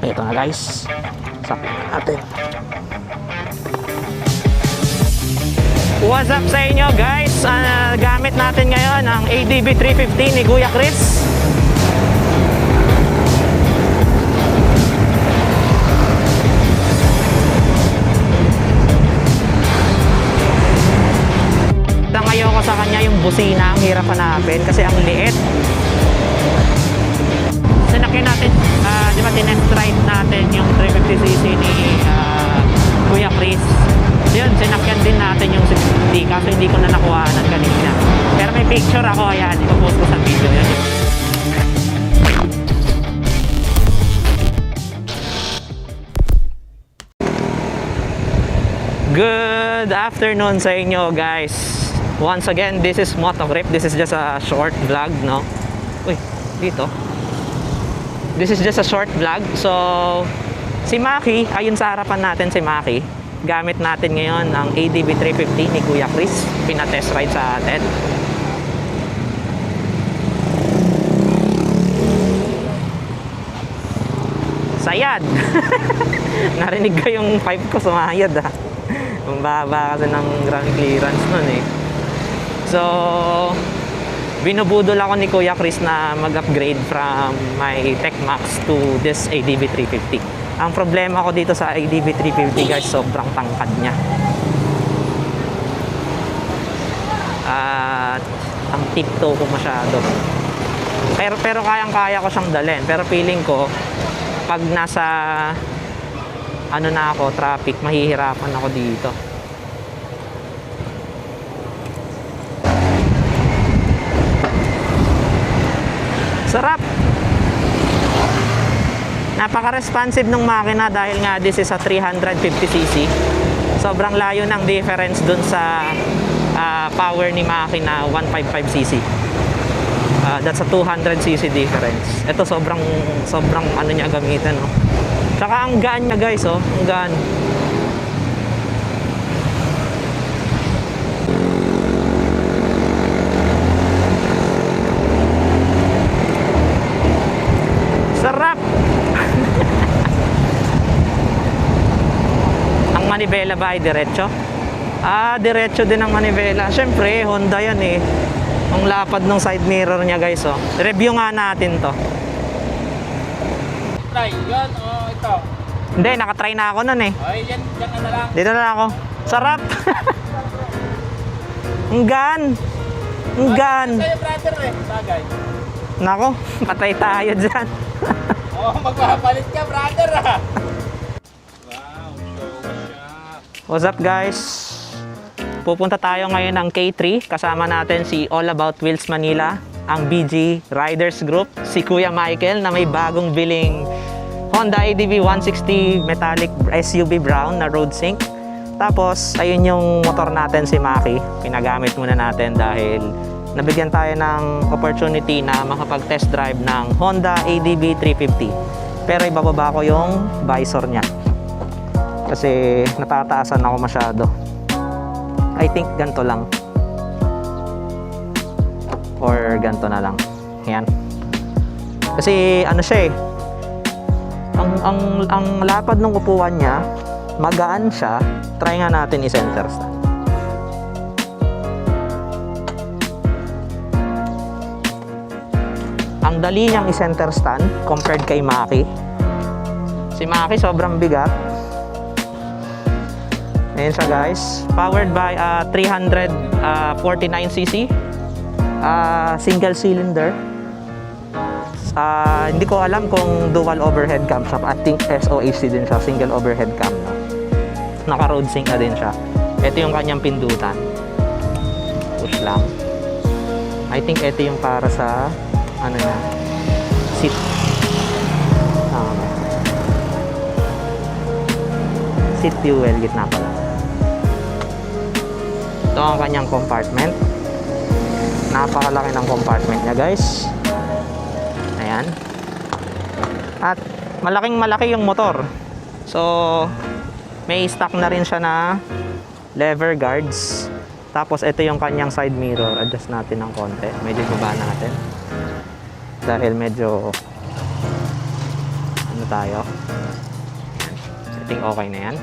Ito na guys, sakyan natin. What's up sa inyo guys? Gamit natin ngayon ang ADB 350 ni Kuya Chris. Ngayon ko sa kanya yung busina, ang hirap hanapin kasi ang liit. Sinakyan natin, di ba tinest ride natin yung 350cc ni Kuya Chris. Yun, sinakyan din natin yung 60 kaso hindi ko na nakuhanan kanina. Pero may picture ako, ayan, ipopost ko sa video yun. Good afternoon sa inyo guys. Once again, this is Motogrip. This is just a short vlog, no? Uy, dito. This is just a short vlog. So, si Maki, ayun sa harapan natin si Maki. Gamit natin ngayon ang ADB 350 ni Kuya Chris. Pinatest ride sa atin. Sayad! Narinig ko yung pipe ko sumayad ah. Ang baba kasi ng ground clearance nun eh. So, binubudol ako ni Kuya Chris na mag-upgrade from my TechMax to this ADB 350. Ang problema ko dito sa ADB 350 guys, sobrang tangkad niya. At ang tiptoe ko masyado. Pero kayang-kaya ko siyang dalhin. Pero feeling ko, pag nasa ano na ako, traffic, mahihirapan ako dito. Sarap! Napaka-responsive ng makina dahil nga this is a 350cc. Sobrang layo ng difference dun sa power ni makina 155cc. That's a 200cc difference. Ito sobrang ano niya gamitin, no? Tsaka ang gaan niya guys, oh. Ang gaan. Sarap! Ang manibela ba ay diretso? Diretso din ang manibela. Siyempre, Honda yan eh. Ang lapad ng side mirror niya guys, oh. Review nga natin to. Try, yan o ito. Hindi, nakatry na ako nun eh. Ay, yan na lang. Dito na ako. Sarap! Ang gaan! Ang gaan! Sa'yo brother eh, bagay. Nako, patay tayo dyan. Oo, magpapalit ka brother ah. Wow, so siya. What's up guys? Pupunta tayo ngayon ng K3. Kasama natin si All About Wheels Manila, ang BG Riders Group, si Kuya Michael na may bagong biling Honda ADB 160 metallic SUV brown na road sync. Tapos, ayun yung motor natin si Maki. Pinagamit muna natin dahil nabigyan tayo ng opportunity na makapag-test drive ng Honda ADB 350. Pero ibababa ko yung visor niya kasi natataasan ako masyado. I think ganito lang or ganito na lang. Yan. Kasi ano siya eh, ang lapad ng upuan niya, magaan siya. Try nga natin i-center stand. Ang dali niyang i-center stand compared kay Maki. Si Maki sobrang bigat. Ayan siya guys. Powered by 349cc. Single cylinder. Hindi ko alam kung dual overhead cam siya. I think SOHC din siya. Single overhead cam. No? Naka-road sync na din siya. Ito yung kanyang pindutan. Push lang. I think ito yung para sa ano na, seat. Seat fuel, gitna pala. Ito ang kanyang compartment. Napakalaki ng compartment niya guys. Ayan. At malaking-malaki yung motor. So, may stock na rin siya na lever guards. Tapos ito yung kanyang side mirror. Adjust natin ng konti. Medyo baba natin. Dahil medyo ano tayo. Setting okay na yan.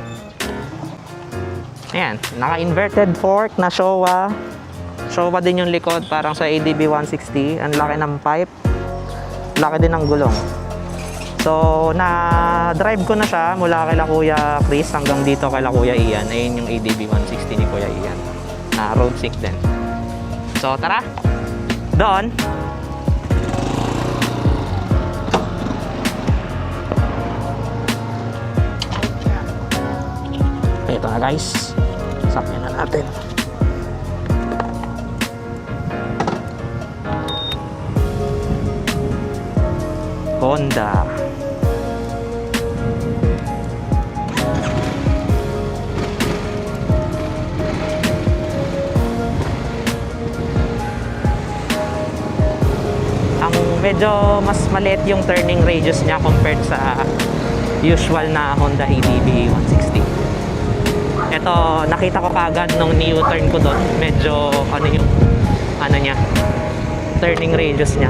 Ayan, naka-inverted fork na Showa. Showa din yung likod, parang sa ADB 160. Ang laki ng pipe. Laki din ng gulong. So, na-drive ko na siya mula kay Kuya Chris hanggang dito kay Kuya Ian. Ayun yung ADB 160 ni Kuya Ian. Na road sick din. So, tara! Doon! Ito na guys. Sakyan na natin. Honda. Ang medyo mas maliit yung turning radius niya compared sa usual na Honda ADB 160. Ito, nakita ko kagad nung ni-U-turn ko doon. Medyo ano niya, turning radius niya.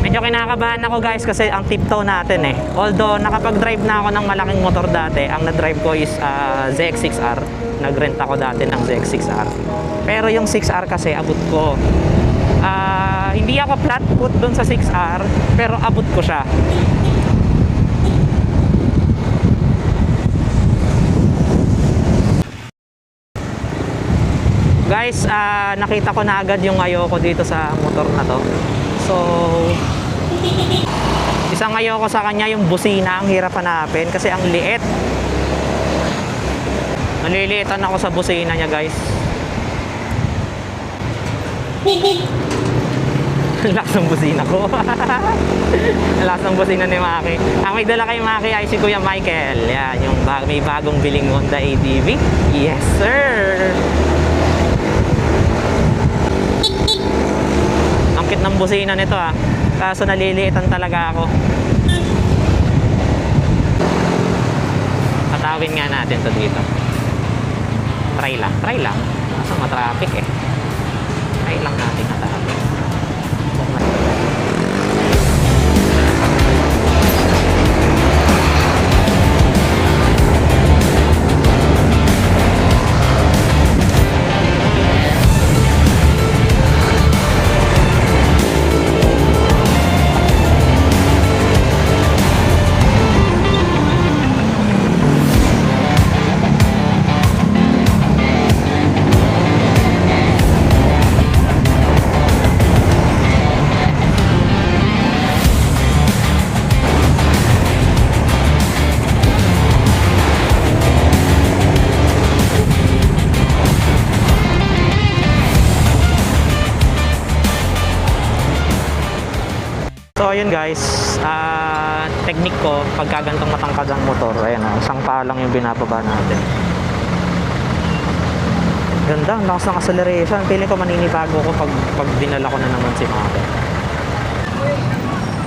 Medyo kinakabahan ako guys kasi ang tiptoe natin eh. Although nakapag-drive na ako ng malaking motor dati, ang na-drive ko is ZX6R. Nag-rent ako dati ng ZX6R. Pero yung 6R kasi abot ko. Hindi ako flat foot dun sa 6R, pero abot ko siya. Guys, nakita ko na agad yung ayoko dito sa motor na to. So, isang ayoko sa kanya yung busina, ang hirap hanapin kasi ang liit. Naliliitan ako sa busina niya guys. Ang lakas ng busina ko. Ang lakas ng busina ni Maki. Ang may dala kay Maki ay si Kuya Michael. Yan, yung may bagong biling Honda ADV. Yes sir! Ang cute ng busina nito ah. Kaso naliliitan talaga ako. Patawin nga natin to dito. Try lang. Kaso matraffic eh. Try lang natin natawin. So ayun guys, technique ko pagka gantong matangkad ang motor, ayan isang paa lang yung binababa natin. Ganda, ang lakas ng acceleration. Feeling ko maninibago ko pag dinala ko na naman si Maki.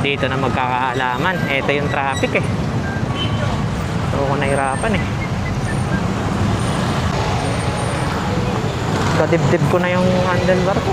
Dito na magkakaalaman. Ito yung traffic eh. So ako nahirapan eh. Kadibdib ko na yung handlebar ko.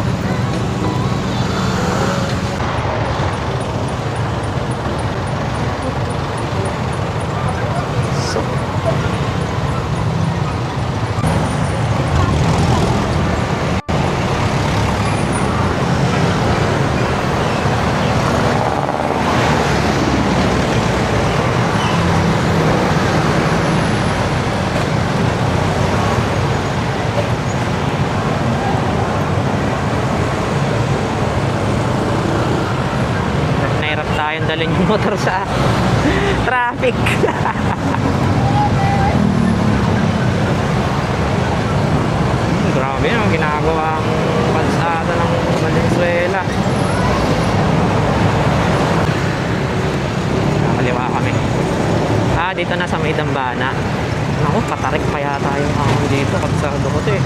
Tayong dalhin yung motor sa traffic. Grabe yung ginagawa ang kalsada ng Valenzuela. Nakaliwa kami. Dito na sa may Dambana. Naku, patarik pa yata yung hangin dito. Kalsado ko ito eh.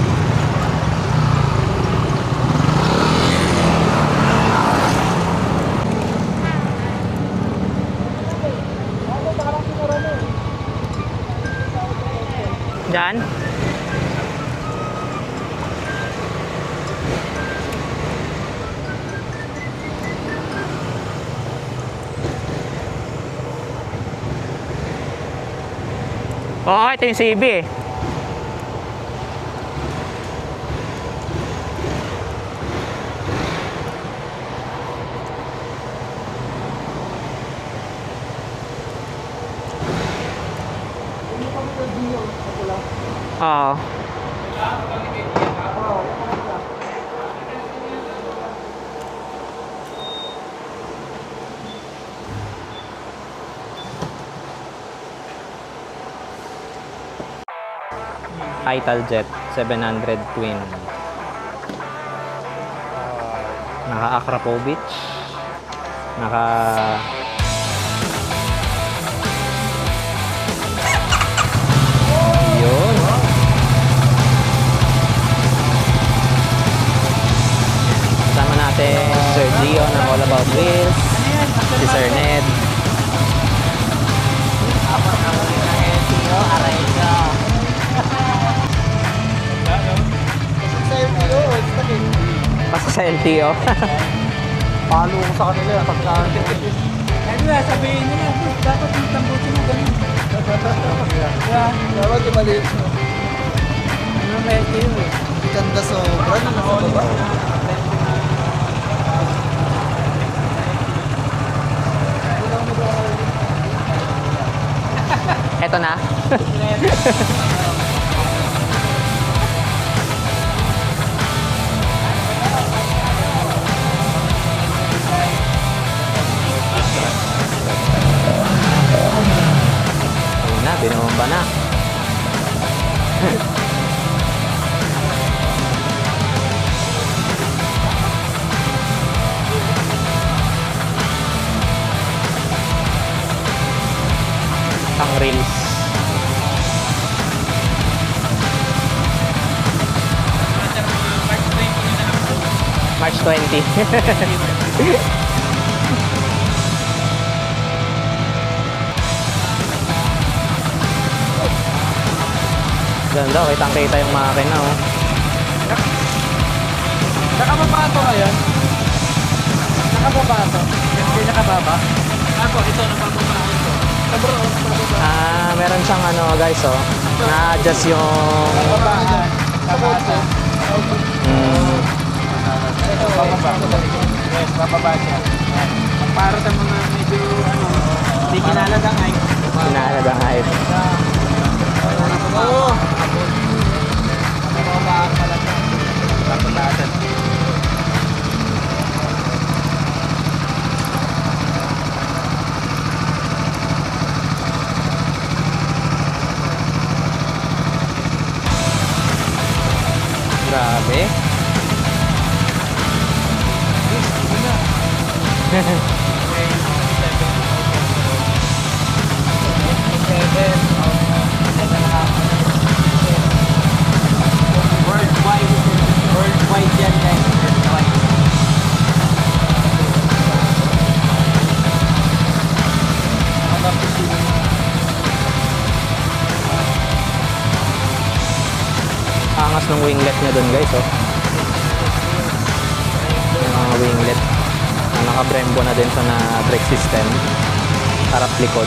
Diyan. Oo, ito yung CB eh. Oo. Italjet 700 Twin. Naka Akrapovic. Naka yun. Kasama natin Sir Gio ng All About Wheels. Si Sir Ned. Basta sa LTO. Palo ko sa kanila pagka Ano na, sabihin nila, dapat yung tambutin mo ganun. dapat yung maliit mo. Ano may kayo eh? Ganda sobra na nasa baba. Eto na. Ayun na, binumba na. Pang reels. March 20. Ganda, kitang-kita yung makina, oh. Nakababa ito ngayon? Nakababa ito? Hindi nakababa? Ako, ito, nakababa ito. Sabro, nakababa. Ah, meron siyang ano, guys, oh. Na-adjust yung... Babaan. Babaan. Bababa. Yes, bababa siya. Para sa mga medyo, ano, hindi kinaladangay. Sinalagangay. Oo. Babaan pala siya. Babaan. Grabe. Worldwide yan guys. Worldwide. Angas ng winglet niya dun, guys, oh. Yung mga winglet. Naka-Brembo na din sa na brake system. Harap likod.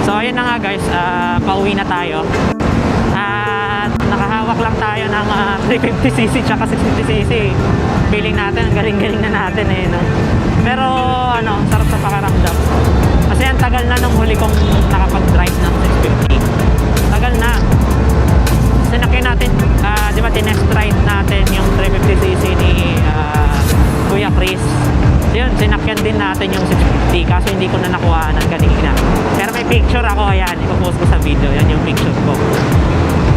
So ayun na nga guys, pauwi na tayo. At nakahawak lang tayo ng 350cc tsaka 650cc. Feeling natin, ang galing-galing na natin eh, no? Pero ano, sarap sa pakaramdam. Kasi ang tagal na nung huli kong nakapag-drive ng 650. Tagal na. Sinakyan natin, di ba tinest ride natin yung 350cc ni Kuya Chris. Yun, sinakyan din natin yung 650 kaso hindi ko na nakuha ng kanina. Pero may picture ako, ayan, ipopost ko sa video, yan yung picture ko.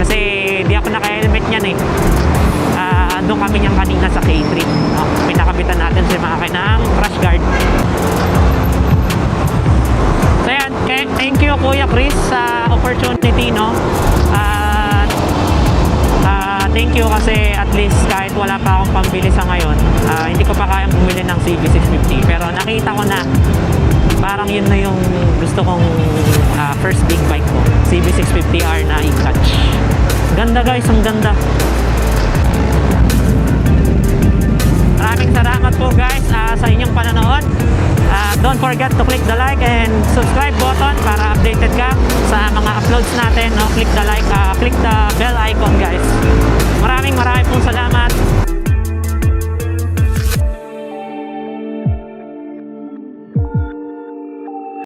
Kasi di ako naka-helmet niyan eh. Andun kami niyang kanina sa K3. Pinakabitan natin si makina ng crash guard. So yan, thank you Kuya Chris sa opportunity, no? Thank you kasi at least kahit wala pa akong pambili sa ngayon, hindi ko pa kayang bumili ng CB650 pero nakita ko na parang yun na yung gusto kong first big bike ko, CB650R na e-clutch. Ganda guys, ang ganda. Maraming salamat po guys sa inyong panonood. Don't forget to click the like and subscribe button para updated ka sa mga uploads natin. No? Click the like, click the bell icon guys. Maraming pong salamat.